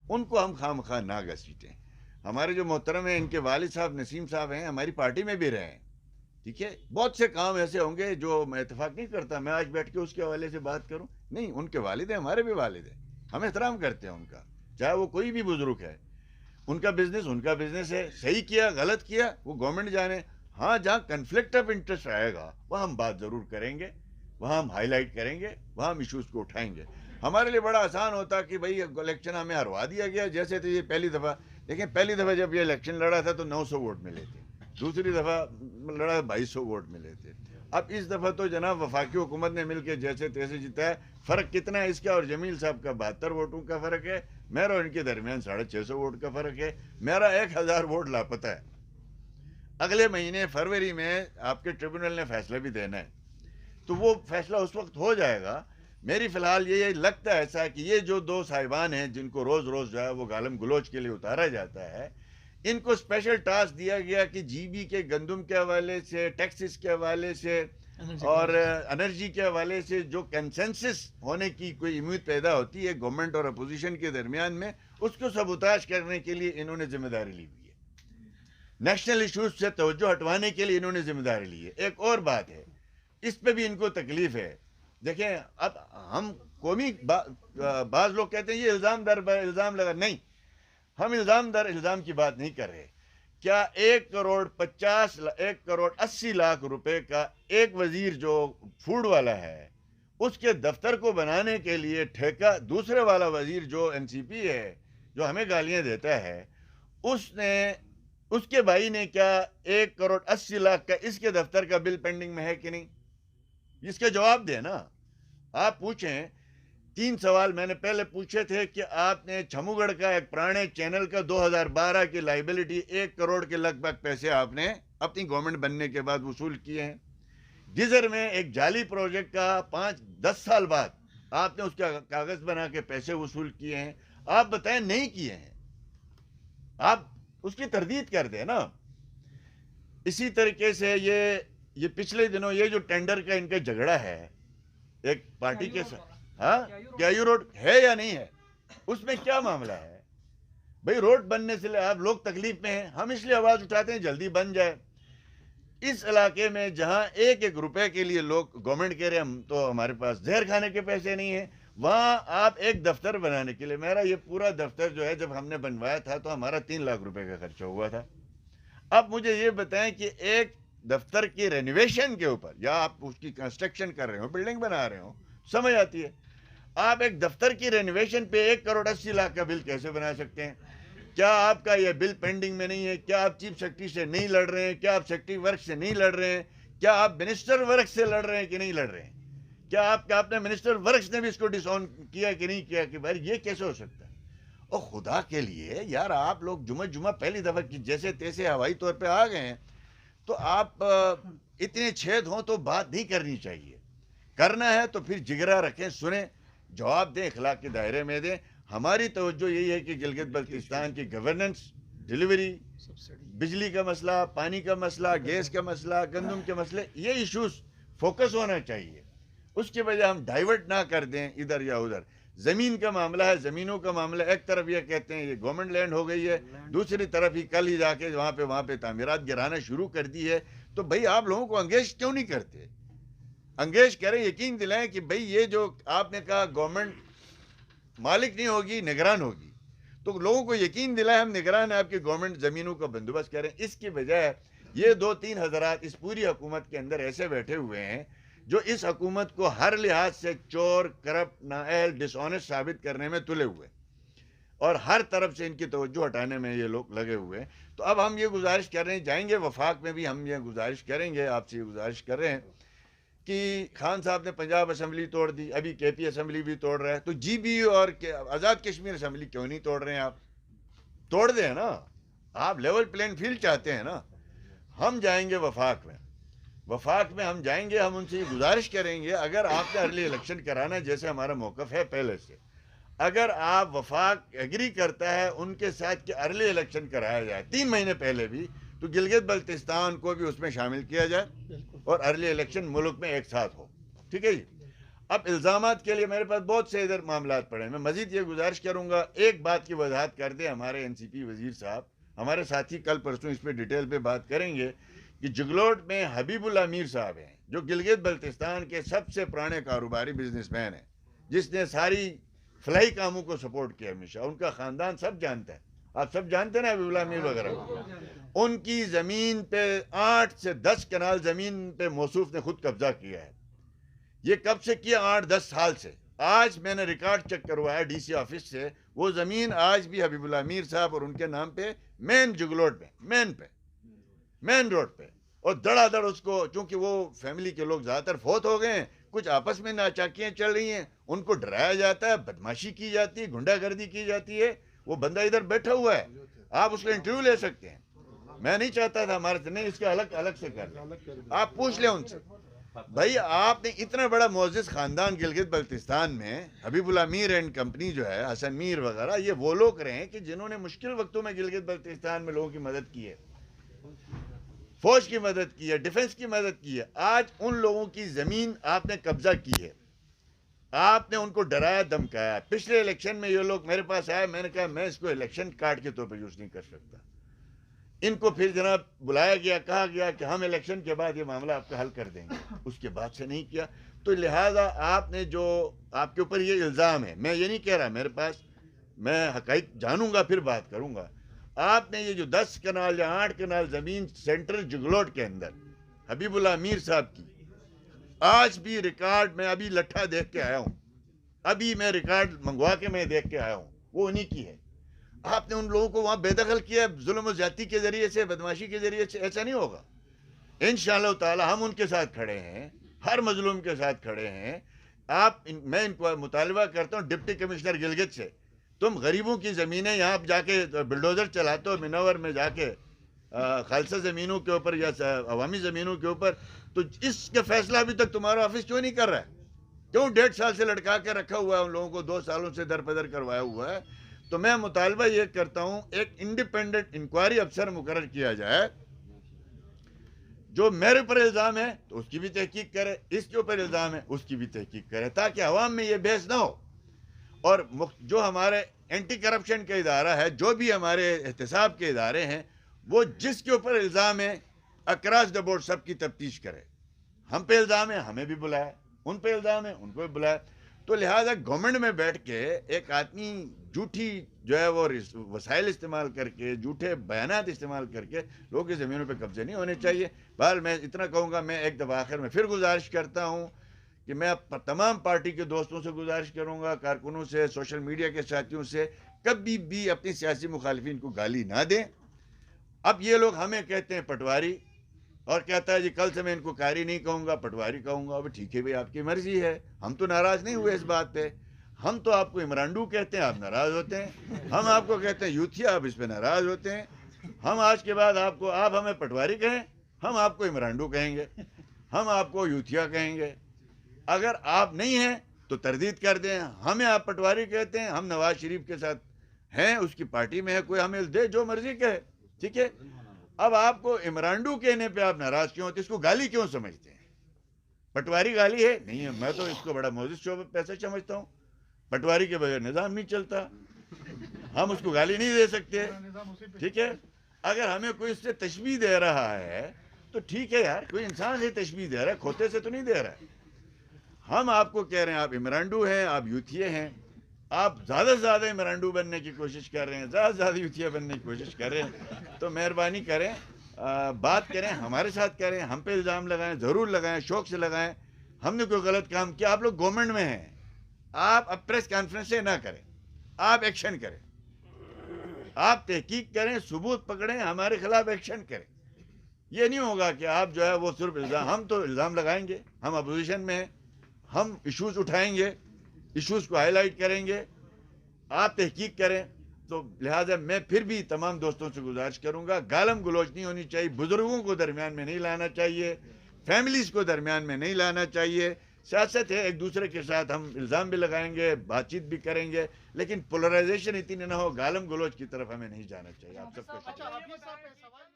ان کو ہم خواہ مخواہ نہ گھسیٹیں. ہمارے جو محترم ہیں ان کے والد صاحب نسیم صاحب ہیں, ہماری پارٹی میں بھی رہے ہیں, ٹھیک ہے. بہت سے کام ایسے ہوں گے جو میں اتفاق نہیں کرتا میں آج بیٹھ کے اس کے حوالے سے بات کروں, نہیں, ان کے والد ہیں, ہمارے بھی والد ہیں, ہم احترام کرتے ہیں ان کا, چاہے وہ کوئی بھی بزرگ ہے. ان کا بزنس ہے, صحیح کیا غلط کیا وہ گورنمنٹ جانے. ہاں, جہاں کنفلکٹ آف انٹرسٹ آئے گا وہاں ہم بات ضرور کریں گے, وہاں ہم ہائی لائٹ کریں گے, وہاں ہم ایشوز کو اٹھائیں گے. ہمارے لیے بڑا آسان ہوتا کہ بھائی الیکشن ہمیں ہروا دیا گیا, جیسے تو یہ پہلی دفعہ دیکھیں, پہلی دفعہ جب یہ الیکشن لڑا تھا تو 900 ووٹ ملے تھے, دوسری دفعہ لڑا 2200 ووٹ ملے تھے. اب اس دفعہ تو جناب وفاقی حکومت نے مل کے جیسے تیسے جیتا ہے. فرق کتنا ہے اس کا اور جمیل صاحب کا 72 ووٹوں کا فرق ہے, میرا اور ان کے درمیان 650 ووٹ کا فرق ہے. میرا 1000 ووٹ لاپتہ ہے. اگلے مہینے فروری میں آپ کے ٹریبونل نے فیصلہ بھی دینا ہے, تو وہ فیصلہ اس وقت ہو جائے گا. میری فی الحال یہ لگتا ہے ایسا کہ یہ جو دو صاحبان ہیں جن کو روز روز جو ہے وہ گالم گلوچ کے لیے اتارا جاتا ہے, ان کو اسپیشل ٹاسک دیا گیا کہ جی بی کے گندم کے حوالے سے, ٹیکسز کے حوالے سے اور انرجی کے حوالے سے جو کنسنسس ہونے کی کوئی امید پیدا ہوتی ہے گورنمنٹ اور اپوزیشن کے درمیان میں, اس کو سبوتاژ کرنے کے لیے انہوں نے ذمہ داری لی ہوئی ہے. نیشنل ایشوز سے توجہ ہٹوانے کے لیے انہوں نے ذمہ داری لی ہے. ایک اور بات ہے, اس پہ بھی ان کو تکلیف ہے. دیکھیں, اب ہم قومی بعض لوگ کہتے ہیں یہ الزام در الزام لگا, نہیں, ہم الزام در الزام کی بات نہیں کر رہے. کیا 1,80,00,000 روپے کا ایک وزیر جو فوڈ والا ہے اس کے دفتر کو بنانے کے لیے ٹھیکہ دوسرے والا وزیر جو این سی پی ہے, جو ہمیں گالیاں دیتا ہے, اس کے بھائی نے کیا 1,80,00,000 کا اس کے دفتر کا بل پینڈنگ میں ہے کہ نہیں؟ اس کا جواب دے نا. آپ پوچھیں, 3 سوال میں نے پہلے پوچھے تھے کہ آپ نے چھمو گڑھ کا ایک پرانے چینل کا 2012 کی لائبلٹی 1 کروڑ کے لگ بھگ پیسے آپ نے اپنی گورنمنٹ بننے کے بعد وصول کیے ہیں. گیزر میں ایک جعلی پروجیکٹ کا 5-10 سال بعد آپ نے اس کا کاغذ بنا کے پیسے وصول کیے ہیں. آپ بتائیں نہیں کیے ہیں, آپ اس کی تردید کر دیں نا. اسی طریقے سے یہ پچھلے دنوں یہ جو ٹینڈر کا ان کا جھگڑا ہے ایک پارٹی کے ساتھ, ہاں, کیا یہ روڈ ہے یا نہیں ہے, اس میں کیا معاملہ ہے بھائی؟ روڈ بننے سے آپ لوگ تکلیف میں ہیں, ہم اس لیے آواز اٹھاتے ہیں جلدی بن جائے. اس علاقے میں جہاں 1-1 روپے کے لیے لوگ گورنمنٹ کہہ رہے ہیں ہم تو ہمارے پاس زہر کھانے کے پیسے نہیں ہیں, وہاں آپ ایک دفتر بنانے کے لیے, میرا یہ پورا دفتر جو ہے جب ہم نے بنوایا تھا تو ہمارا 3 لاکھ روپے کا خرچہ ہوا تھا. اب مجھے یہ بتائیں کہ ایک دفتر کی رینویشن کے اوپر, یا آپ اس کی کنسٹرکشن کر رہے ہو, بلڈنگ بنا رہے ہو, سمجھ آتی ہے, آپ ایک دفتر کی رینویشن پہ 1,80,00,000 کا بل کیسے بنا سکتے ہیں؟ کیا آپ کا یہ بل پینڈنگ میں نہیں ہے؟ کیا آپ چیف سیکرٹری سے نہیں لڑ رہے ہیں؟ کیا آپ سیکرٹری ورک سے نہیں لڑ رہے ہیں؟ کیا آپ منسٹر ورک سے لڑ رہے ہیں کہ نہیں لڑ رہے ہیں؟ کیا آپ نے منسٹر ورکس نے بھی اس کو ڈس آن کیا کہ نہیں کیا کہ بھائی یہ کیسے ہو سکتا ہے؟ اور خدا کے لیے یار, آپ لوگ جمعہ پہلی دفعہ کی جیسے تیسے ہوائی طور پہ آ گئے ہیں, تو آپ اتنے چھید ہوں تو بات نہیں کرنی چاہیے. کرنا ہے تو پھر جگرا رکھیں, سنیں, جواب دیں, اخلاق کے دائرے میں دیں. ہماری توجہ یہی ہے کہ گلگت بلتستان کی گورننس, ڈیلیوری, بجلی کا مسئلہ, پانی کا مسئلہ, گیس کا مسئلہ, گندم کے مسئلے, یہ ایشوز فوکس ہونا چاہیے. اس کے وجہ ہم ڈائیورٹ نہ کر دیں ادھر یا ادھر. زمین کا معاملہ ہے, زمینوں کا معاملہ, ایک طرف یہ کہتے ہیں یہ گورنمنٹ لینڈ ہو گئی ہے, دوسری طرف ہی کل ہی جا کے وہاں پہ تعمیرات گرانا شروع کر دی ہے. تو بھئی آپ لوگوں کو انگیج کیوں نہیں کرتے؟ انگیج کریں, یقین دلائیں کہ بھئی یہ جو آپ نے کہا گورنمنٹ مالک نہیں ہوگی نگران ہوگی, تو لوگوں کو یقین دلائیں ہم نگران ہیں, آپ کی گورنمنٹ زمینوں کا بندوبست کریں. اس کی بجائے یہ 2-3 حضرات اس پوری حکومت کے اندر ایسے بیٹھے ہوئے ہیں جو اس حکومت کو ہر لحاظ سے چور, کرپٹ, نااہل, ڈس آنیسٹ ثابت کرنے میں تلے ہوئے, اور ہر طرف سے ان کی توجہ ہٹانے میں یہ لوگ لگے ہوئے ہیں. تو اب ہم یہ گزارش کر رہے ہیں, جائیں گے وفاق میں بھی ہم یہ گزارش کریں گے, آپ سے یہ گزارش کر رہے ہیں کہ خان صاحب نے پنجاب اسمبلی توڑ دی, ابھی کے پی اسمبلی بھی توڑ رہا ہے, تو جی بی اور آزاد کشمیر اسمبلی کیوں نہیں توڑ رہے ہیں؟ آپ توڑ دیں نا, آپ لیول پلین فیلڈ چاہتے ہیں نا. ہم جائیں گے وفاق میں ہم جائیں گے, ہم ان سے یہ گزارش کریں گے اگر آپ نے ارلی الیکشن کرانا ہے, جیسے ہمارا موقف ہے پہلے سے, اگر آپ وفاق ایگری کرتا ہے ان کے ساتھ کہ ارلی الیکشن کرایا جائے 3 مہینے پہلے بھی, تو گلگت بلتستان کو بھی اس میں شامل کیا جائے اور ارلی الیکشن ملک میں ایک ساتھ ہو. ٹھیک ہے جی. اب الزامات کے لیے میرے پاس بہت سے ادھر معاملات پڑے ہیں. میں مزید یہ گزارش کروں گا ایک بات کی وضاحت کر دیں ہمارے NCP وزیر صاحب. ہمارے ساتھی کل پرسوں اس پہ ڈیٹیل پہ بات کریں گے کہ جگلوٹ میں حبیب اللہ میر صاحب ہیں جو گلگت بلتستان کے سب سے پرانے کاروباری بزنس مین ہیں, جس نے ساری فلاحی کاموں کو سپورٹ کیا ہمیشہ. ان کا خاندان سب جانتا ہے, آپ سب جانتے ہیں نا حبیب اللہ میر وغیرہ. ان کی زمین پہ 8 سے 10 کنال زمین پہ موصوف نے خود قبضہ کیا ہے. یہ کب سے کیا؟ 8-10 سال سے. آج میں نے ریکارڈ چیک کروایا DC آفس سے, وہ زمین آج بھی حبیب اللہ میر صاحب اور ان کے نام پہ مین جگلوٹ میں مین روڈ پہ, اور دڑا دڑ اس کو, چونکہ وہ فیملی کے لوگ زیادہ تر فوت ہو گئے ہیں, کچھ آپس میں ناچاکیاں چل رہی ہیں, ان کو ڈرایا جاتا ہے, بدماشی کی جاتی ہے, گنڈا گردی کی جاتی ہے. وہ بندہ ادھر بیٹھا ہوا ہے, آپ اس کا انٹرویو لے سکتے ہیں. میں نہیں چاہتا تھا ہمارے سے, نہیں اس کا الگ سے کر لیں, آپ پوچھ لیں ان سے. بھائی آپ نے اتنا بڑا معزز خاندان گلگت بلتستان میں, حبیب اللہ میر اینڈ کمپنی جو ہے, حسن میر وغیرہ, یہ وہ لوگ رہے ہیں کہ جنہوں نے مشکل وقتوں میں گلگت بلتستان میں لوگوں کی مدد کی ہے, فوج کی مدد کی ہے, ڈیفنس کی مدد کی ہے. آج ان لوگوں کی زمین آپ نے قبضہ کی ہے, آپ نے ان کو ڈرایا دھمکایا. پچھلے الیکشن میں یہ لوگ میرے پاس آئے, میں نے کہا میں اس کو الیکشن کارڈ کے طور پہ یوز نہیں کر سکتا. ان کو پھر جناب بلایا گیا, کہا گیا کہ ہم الیکشن کے بعد یہ معاملہ آپ کا حل کر دیں گے. اس کے بعد سے نہیں کیا. تو لہٰذا آپ نے جو آپ کے اوپر یہ الزام ہے, میں یہ نہیں کہہ رہا, میرے پاس میں حقائق جانوں گا پھر بات کروں گا. آپ نے یہ جو 10 کنال یا 8 کنال زمین سینٹرل جگلوٹ کے اندر حبیب اللہ میر صاحب کی, آج بھی ریکارڈ میں ابھی لٹھا دیکھ کے آیا ہوں, ابھی میں ریکارڈ منگوا کے میں دیکھ کے آیا ہوں, وہ انہی کی ہے. آپ نے ان لوگوں کو وہاں بے دخل کیا ظلم و زیادتی کے ذریعے سے, بدماشی کے ذریعے سے. ایسا نہیں ہوگا. انشاءاللہ تعالی ہم ان کے ساتھ کھڑے ہیں, ہر مظلوم کے ساتھ کھڑے ہیں. میں ان کو مطالبہ کرتا ہوں ڈپٹی کمشنر گلگت سے, تم غریبوں کی زمینیں یہاں جا کے بلڈوزر چلاتے ہو منور میں جا کے خالصہ زمینوں کے اوپر یا عوامی زمینوں کے اوپر, تو اس کا فیصلہ ابھی تک تمہارا آفس کیوں نہیں کر رہا ہے؟ کیوں 1.5 سال سے لٹکا کے رکھا ہوا ہے ان لوگوں کو, 2 سالوں سے در بدر کروایا ہوا ہے؟ تو میں مطالبہ یہ کرتا ہوں ایک انڈیپینڈنٹ انکوائری افسر مقرر کیا جائے. جو میرے پر الزام ہے تو اس کی بھی تحقیق کرے, اس کے اوپر الزام ہے اس کی بھی تحقیق کرے, تاکہ عوام میں یہ بحث نہ ہو. اور جو ہمارے اینٹی کرپشن کا ادارہ ہے, جو بھی ہمارے احتساب کے ادارے ہیں, وہ جس کے اوپر الزام ہے اکراس دا بورڈ سب کی تفتیش کرے. ہم پہ الزام ہے, ہمیں بھی بلائے, ان پہ الزام ہے, ان کو بھی بلائے. تو لہٰذا گورنمنٹ میں بیٹھ کے ایک آدمی جھوٹی جو ہے وہ وسائل استعمال کر کے, جھوٹے بیانات استعمال کر کے لوگوں کی زمینوں پہ قبضے نہیں ہونے چاہیے. بہرحال میں اتنا کہوں گا, میں ایک دفعہ آخر میں پھر گزارش کرتا ہوں کہ میں تمام پارٹی کے دوستوں سے گزارش کروں گا, کارکنوں سے, سوشل میڈیا کے ساتھیوں سے, کبھی بھی اپنی سیاسی مخالفین کو گالی نہ دیں. اب یہ لوگ ہمیں کہتے ہیں پٹواری, اور کہتا ہے جی کل سے میں ان کو قاری نہیں کہوں گا, پٹواری کہوں گا. اب ٹھیک ہے بھائی, آپ کی مرضی ہے, ہم تو ناراض نہیں ہوئے اس بات پہ. ہم تو آپ کو عمرانڈو کہتے ہیں, آپ ناراض ہوتے ہیں. ہم آپ کو کہتے ہیں یوتھیا, آپ اس پہ ناراض ہوتے ہیں. ہم آج کے بعد آپ ہمیں پٹواری کہیں, ہم آپ کو عمرانڈو کہیں گے, ہم آپ کو یوتھیا کہیں گے. اگر آپ نہیں ہیں تو تردید کر دیں. ہمیں آپ پٹواری کہتے ہیں, ہم نواز شریف کے ساتھ ہیں, اس کی پارٹی میں ہے, کوئی ہمیں دے جو مرضی کہے, ٹھیک ہے. اب آپ کو عمرانڈو کہنے پہ آپ ناراض کیوں ہوتے, اس کو گالی کیوں سمجھتے ہیں؟ پٹواری گالی ہے نہیں ہے. میں تو اس کو بڑا معزز شعبہ پیسہ سمجھتا ہوں. پٹواری کے بغیر نظام نہیں چلتا, ہم اس کو گالی نہیں دے سکتے, ٹھیک ہے. اگر ہمیں کوئی اس سے تشبیہ دے رہا ہے تو ٹھیک ہے یار, کوئی انسان سے تشبیہ دے رہا ہے, کھوتے سے تو نہیں دے رہا ہے. ہم آپ کو کہہ رہے ہیں آپ عمرانڈو ہیں, آپ یوتھیے ہیں, آپ زیادہ سے زیادہ عمرانڈو بننے کی کوشش کر رہے ہیں, زیادہ سے زیادہ یوتھیا بننے کی کوشش کر رہے ہیں. تو مہربانی کریں, بات کریں, ہمارے ساتھ کریں, ہم پہ الزام لگائیں, ضرور لگائیں, شوق سے لگائیں. ہم نے کوئی غلط کام کیا, آپ لوگ گورنمنٹ میں ہیں, آپ اب پریس کانفرنسیں نہ کریں, آپ ایکشن کریں, آپ تحقیق کریں, ثبوت پکڑیں, ہمارے خلاف ایکشن کریں. یہ نہیں ہوگا کہ آپ جو ہے وہ صرف الزام, ہم تو الزام لگائیں گے, ہم اپوزیشن میں ہیں, ہم ایشوز اٹھائیں گے, ایشوز کو ہائی لائٹ کریں گے, آپ تحقیق کریں. تو لہٰذا میں پھر بھی تمام دوستوں سے گزارش کروں گا, گالم گلوچ نہیں ہونی چاہیے, بزرگوں کو درمیان میں نہیں لانا چاہیے, فیملیز کو درمیان میں نہیں لانا چاہیے. سیاست ہے, ایک دوسرے کے ساتھ ہم الزام بھی لگائیں گے, بات چیت بھی کریں گے, لیکن پولرائزیشن اتنی نہ ہو, گالم گلوچ کی طرف ہمیں نہیں جانا چاہیے. آپ سب کا شکریہ.